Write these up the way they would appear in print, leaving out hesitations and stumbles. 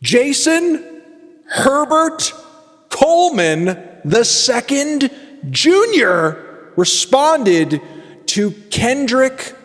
Jason Herbert Coleman II Jr. responded to Kendrick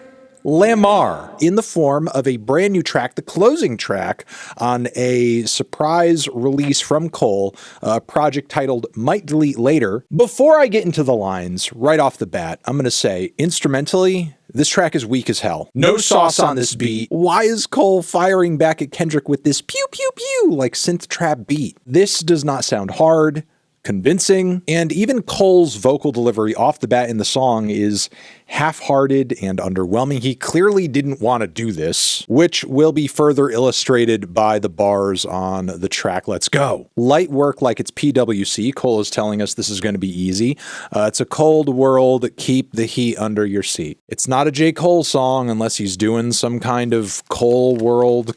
Lamar in the form of a brand new track, the closing track on a surprise release from Cole, a project titled Might Delete Later. Before I get into the lines, right off the bat, I'm going to say, instrumentally, this track is weak as hell. No sauce on this beat. Why is Cole firing back at Kendrick with this pew pew pew like synth trap beat? This does not sound hard, convincing, and even Cole's vocal delivery off the bat in the song is half-hearted and underwhelming. He clearly didn't want to do this, which will be further illustrated by the bars on the track Let's Go. Light work like it's PWC. Cole is telling us this is going to be easy. It's a cold world, keep the heat under your seat. It's not a J. Cole song unless he's doing some kind of cold world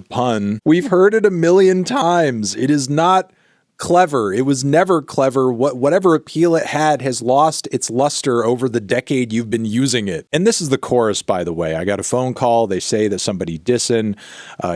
pun. We've heard it a million times. It is not clever. It was never clever. Whatever appeal it had has lost its luster over the decade you've been using it. And this is the chorus, by the way. I got a phone call. They say that somebody dissing.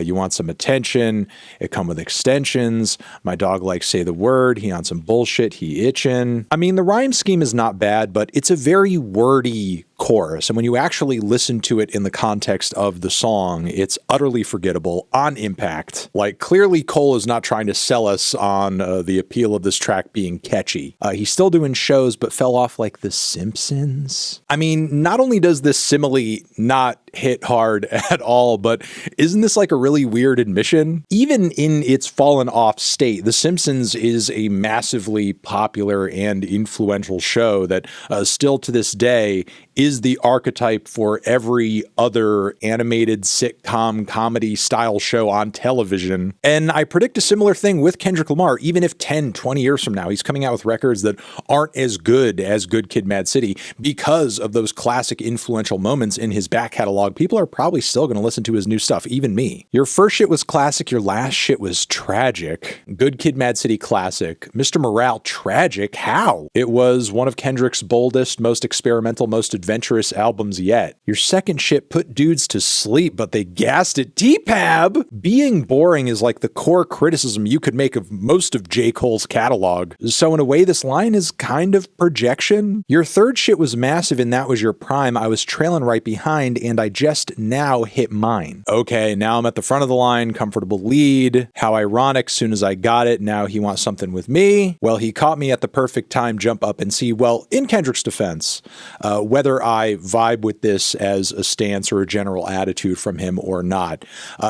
You want some attention. It come with extensions. My dog likes say the word. He on some bullshit. He itching. I mean, the rhyme scheme is not bad, but it's a very wordy chorus. And when you actually listen to it in the context of the song, it's utterly forgettable on impact. Like, clearly Cole is not trying to sell us on the appeal of this track being catchy. He's still doing shows, but fell off like The Simpsons. I mean, not only does this simile not hit hard at all, but isn't this like a really weird admission? Even in its fallen off state, The Simpsons is a massively popular and influential show that still to this day is the archetype for every other animated sitcom comedy style show on television. And I predict a similar thing with Kendrick Lamar. Even if 10, 20 years from now, he's coming out with records that aren't as good as Good Kid, Mad City because of those classic influential moments in his back catalog, people are probably still going to listen to his new stuff, even me. Your first shit was classic, your last shit was tragic. Good Kid, Mad City, classic. Mr. Morale, tragic. How? It was one of Kendrick's boldest, most experimental, most adventurous albums yet. Your second shit put dudes to sleep, but they gassed it. T-Pab! Being boring is like the core criticism you could make of most of J. Cole's catalog. So in a way, this line is kind of projection. Your third shit was massive and that was your prime. I was trailing right behind and I just now hit mine. Okay, now I'm at the front of the line, comfortable lead. How ironic, soon as I got it, now he wants something with me. Well, he caught me at the perfect time, jump up and see. Well, in Kendrick's defense, whether I vibe with this as a stance or a general attitude from him or not,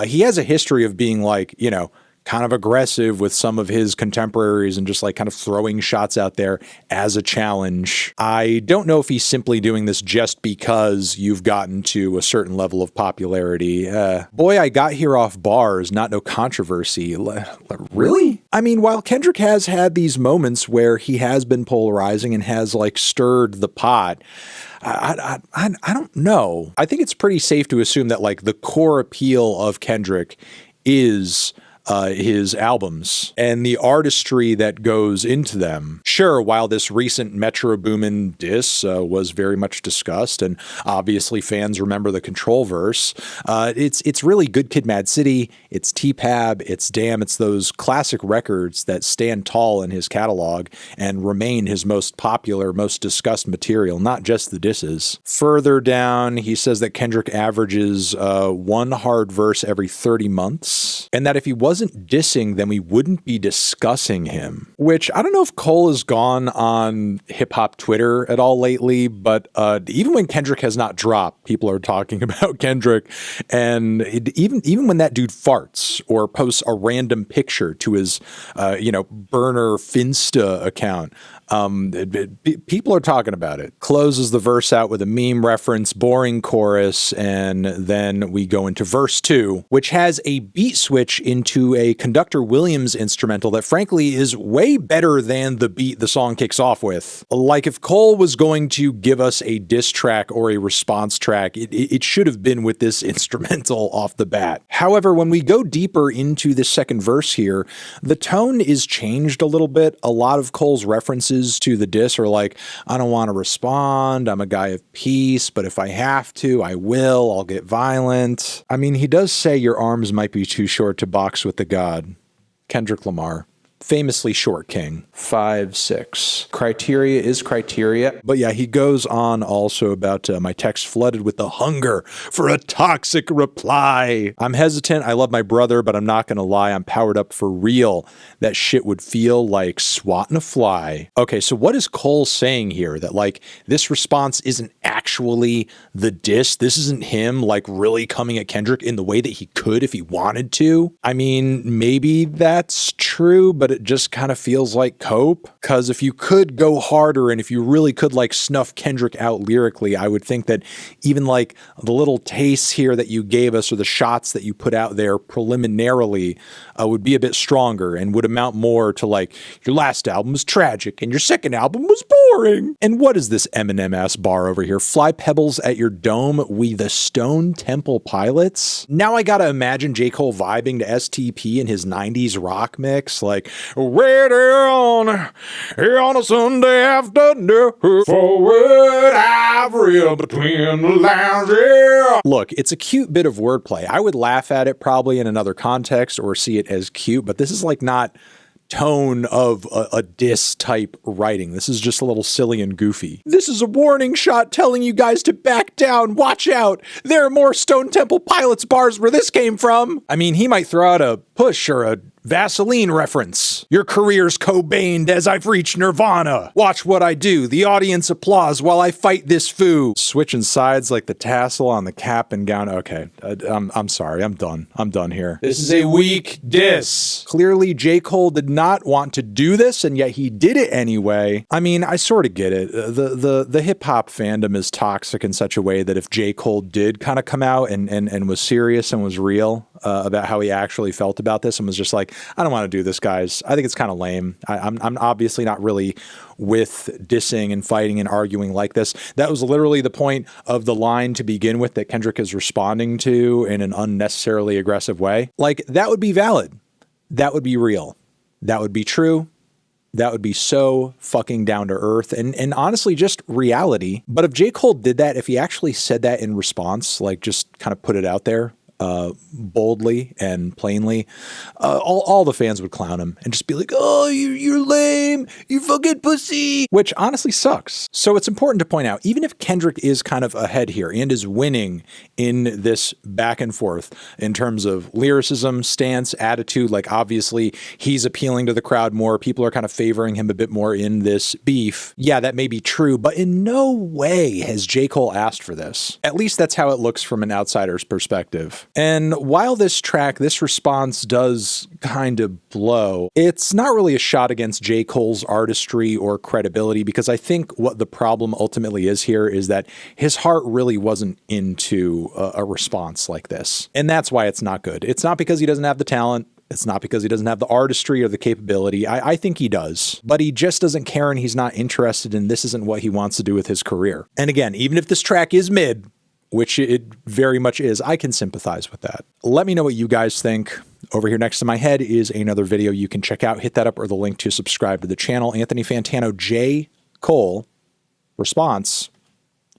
he has a history of being like, you know, kind of aggressive with some of his contemporaries and just like kind of throwing shots out there as a challenge. I don't know if he's simply doing this just because you've gotten to a certain level of popularity. Boy, I got here off bars, not no controversy. Really? I mean, while Kendrick has had these moments where he has been polarizing and has like stirred the pot, I don't know. I think it's pretty safe to assume that like the core appeal of Kendrick is his albums and the artistry that goes into them. Sure, while this recent Metro Boomin diss was very much discussed, and obviously fans remember the Control verse, it's really Good Kid, Mad City, it's T-Pab, it's Damn, it's those classic records that stand tall in his catalog and remain his most popular, most discussed material, not just the disses. Further down, he says that Kendrick averages one hard verse every 30 months, and that if he wasn't dissing, then we wouldn't be discussing him. Which, I don't know if Cole has gone on hip-hop Twitter at all lately, but even when Kendrick has not dropped, people are talking about Kendrick. And even when that dude farts or posts a random picture to his, burner Finsta account, people are talking about it. Closes the verse out with a meme reference, boring chorus, and then we go into verse 2, which has a beat switch into a Conductor Williams instrumental that frankly is way better than the beat the song kicks off with. Like if Cole was going to give us a diss track or a response track, it should have been with this instrumental off the bat. However, when we go deeper into the second verse here, the tone is changed a little bit. A lot of Cole's references to the diss are like, I don't want to respond, I'm a guy of peace, but if I have to, I will, I'll get violent. I mean, he does say your arms might be too short to box with with the god, Kendrick Lamar. Famously short king. 5'6". Criteria is criteria. But yeah, he goes on also about my text flooded with the hunger for a toxic reply. I'm hesitant. I love my brother, but I'm not going to lie. I'm powered up for real. That shit would feel like swatting a fly. Okay, so what is Cole saying here? That like this response isn't actually the diss. This isn't him like really coming at Kendrick in the way that he could if he wanted to. I mean, maybe that's true, but it just kind of feels like cope. Because if you could go harder and if you really could like snuff Kendrick out lyrically, I would think that even like the little tastes here that you gave us or the shots that you put out there preliminarily would be a bit stronger and would amount more to like your last album was tragic and your second album was boring. And what is this Eminem-ass bar over here? Fly pebbles at your dome, we the Stone Temple Pilots? Now I gotta imagine J. Cole vibing to STP in his 90s rock mix, like waiting on a Sunday afternoon for what I've read between the lines, yeah. Look, it's a cute bit of wordplay. I would laugh at it probably in another context or see it as cute, but this is like not tone of a diss type writing. This is just a little silly and goofy. This is a warning shot telling you guys to back down. Watch out. There are more Stone Temple Pilots bars where this came from. I mean, he might throw out a Push or a Vaseline reference. Your career's Cobained as I've reached Nirvana. Watch what I do. The audience applause while I fight this foo. Switching sides like the tassel on the cap and gown. Okay, I'm sorry. I'm done. I'm done here. This is a weak diss. Clearly, J. Cole did not want to do this, and yet he did it anyway. I mean, I sort of get it. The hip hop fandom is toxic in such a way that if J. Cole did kind of come out and was serious and was real about how he actually felt about this and was just like, I don't want to do this, guys. I think it's kind of lame. I'm obviously not really with dissing and fighting and arguing like this. That was literally the point of the line to begin with that Kendrick is responding to in an unnecessarily aggressive way. Like, that would be valid. That would be real. That would be true. That would be so fucking down to earth and honestly just reality. But if J. Cole did that, if he actually said that in response, like just kind of put it out there, boldly and plainly, all the fans would clown him and just be like, oh, you're lame, you fucking pussy, which honestly sucks. So it's important to point out, even if Kendrick is kind of ahead here and is winning in this back and forth in terms of lyricism, stance, attitude, like obviously he's appealing to the crowd more, people are kind of favoring him a bit more in this beef. Yeah, that may be true, but in no way has J. Cole asked for this. At least that's how it looks from an outsider's perspective. And while this track, this response does kind of blow, it's not really a shot against J. Cole's artistry or credibility, because I think what the problem ultimately is here is that his heart really wasn't into a response like this. And that's why it's not good. It's not because he doesn't have the talent. It's not because he doesn't have the artistry or the capability. I think he does, but he just doesn't care and he's not interested, and this isn't what he wants to do with his career. And again, even if this track is mid, which it very much is, I can sympathize with that. Let me know what you guys think. Over here next to my head is another video you can check out. Hit that up or the link to subscribe to the channel. Anthony Fantano, J. Cole, response,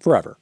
forever.